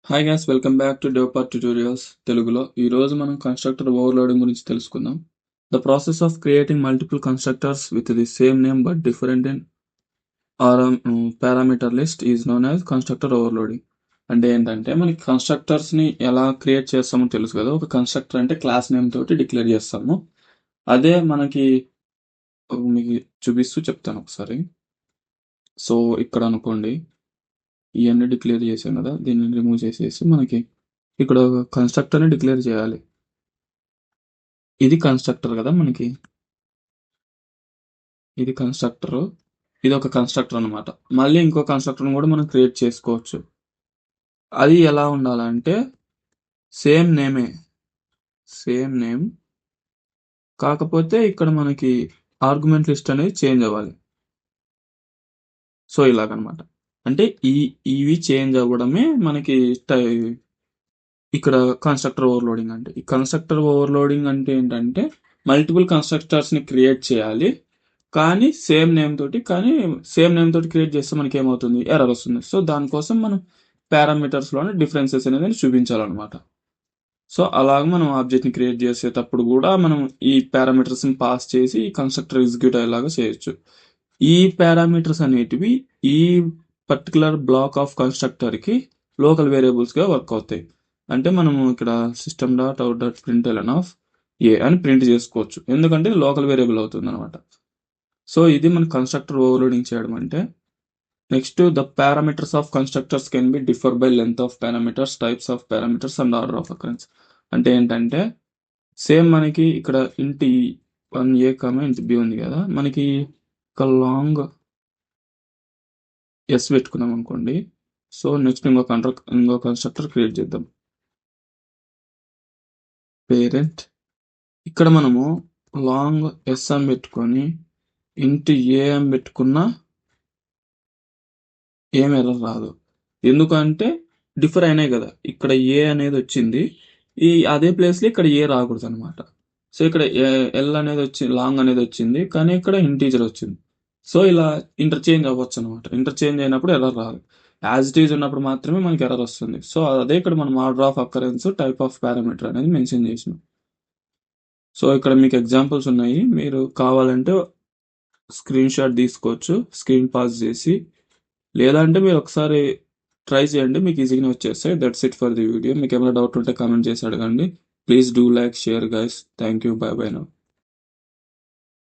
Hi guys welcome back to Devpart tutorials తెలుగులో. ఈరోజు మనం కన్స్ట్రక్టర్ ఓవర్లోడింగ్ గురించి తెలుసుకుందాం. The process of creating multiple constructors with the same name but different in parameter list is known as constructor overloading. అంటే ఏంటంటే మనకి కన్స్ట్రక్టర్స్ని ఎలా create చేస్తామో తెలుసు కదా. ఒక కన్స్ట్రక్టర్ అంటే క్లాస్ నేమ్ తోటి డిక్లేర్ చేస్తాము. అదే మనకి మీకు చూపిస్తూ చెప్తాను ఒకసారి. సో ఇక్కడ అనుకోండి, ఇవన్నీ డిక్లేర్ చేసాం కదా, దీన్ని రిమూవ్ చేసేసి మనకి ఇక్కడ కన్స్ట్రక్టర్ని డిక్లేర్ చేయాలి. ఇది కన్స్ట్రక్టర్ కదా, మనకి ఇది కన్స్ట్రక్టర్, ఇది ఒక కన్స్ట్రక్టర్ అనమాట. మళ్ళీ ఇంకో కన్స్ట్రక్టర్ని కూడా మనం క్రియేట్ చేసుకోవచ్చు. అది ఎలా ఉండాలంటే సేమ్ నేమే, సేమ్ నేమ్, కాకపోతే ఇక్కడ మనకి ఆర్గ్యుమెంట్ లిస్ట్ అనేది చేంజ్ అవ్వాలి. సో ఇలాగనమాట. అంటే ఇవి చేంజ్ అవ్వడమే మనకి ఇక్కడ కన్స్ట్రక్టర్ ఓవర్లోడింగ్ అంటే. ఈ కన్స్ట్రక్టర్ ఓవర్లోడింగ్ అంటే ఏంటంటే మల్టిపుల్ కన్స్ట్రక్టర్స్ని క్రియేట్ చేయాలి, కానీ సేమ్ నేమ్ తోటి క్రియేట్ చేస్తే మనకి ఏమవుతుంది, ఎర్రర్ వస్తుంది. సో దానికోసం మనం పారామీటర్స్లోనే డిఫరెన్సెస్ అనేది చూపించాలన్నమాట. సో అలాగ మనం ఆబ్జెక్ట్ని క్రియేట్ చేసేటప్పుడు కూడా మనం ఈ పారామీటర్స్ని పాస్ చేసి ఈ కన్స్ట్రక్టర్ ఎగ్జిక్యూట్ అయ్యేలాగా చేయొచ్చు. ఈ పారామీటర్స్ అనేటివి ఈ పర్టికులర్ బ్లాక్ ఆఫ్ కన్స్ట్రక్టర్కి లోకల్ వేరియబుల్స్గా వర్క్ అవుతాయి. అంటే మనము ఇక్కడ system.out.println ఆఫ్ ఏ అని ప్రింట్ చేసుకోవచ్చు, ఎందుకంటే లోకల్ వేరియబుల్ అవుతుంది అనమాట. సో ఇది మన కన్స్ట్రక్టర్ ఓవర్లోడింగ్ చేయడం అంటే. Next, the parameters of constructors can be differ by length of parameters, types of parameters and order of occurrence. అంటే ఏంటంటే సేమ్ మనకి ఇక్కడ ఇంటి 1a, ఇంటి b ఉంది కదా, మనకి ఒక లాంగ్ ఎస్ పెట్టుకున్నాం అనుకోండి. సో నెక్స్ట్ ఇంకో కన్స్ట్రక్టర్ క్రియేట్ చేద్దాం. పేరెంట్, ఇక్కడ మనము లాంగ్ ఎస్ అని పెట్టుకొని ఇంటి ఏ అని పెట్టుకున్నా ఏం ఎర్రర్ రాదు. ఎందుకంటే డిఫర్ అయినాయి కదా, ఇక్కడ ఏ అనేది వచ్చింది, ఈ అదే ప్లేస్లో ఇక్కడ ఏ రాకూడదు అనమాట. సో ఇక్కడ ఎల్ అనేది వచ్చి లాంగ్ అనేది వచ్చింది, కానీ ఇక్కడ ఇంటీజర్ వచ్చింది. సో ఇలా ఇంటర్చేంజ్ అవ్వచ్చు అనమాట. ఇంటర్చేంజ్ అయినప్పుడు ఎర్రర్ రాదు. యాజ్ ఇట్ ఈజ్ ఉన్నప్పుడు మాత్రమే మనకి ఎర్రర్ వస్తుంది. సో అదే ఇక్కడ మనం order of occurrence, type of parameter అనేది మెన్షన్ చేసినాం. సో ఇక్కడ మీకు ఎగ్జాంపుల్స్ ఉన్నాయి, మీరు కావాలంటే స్క్రీన్ షాట్ తీసుకోవచ్చు, స్క్రీన్ పాస్ చేసి. లేదంటే మీరు ఒకసారి ట్రై చేయండి, మీకు ఈజీగానే వచ్చేస్తాయి. That's it for the video. మీకు ఏమైనా డౌట్ ఉంటే కామెంట్ చేసి అడగండి. Please do like, share guys. Thank you, by by now.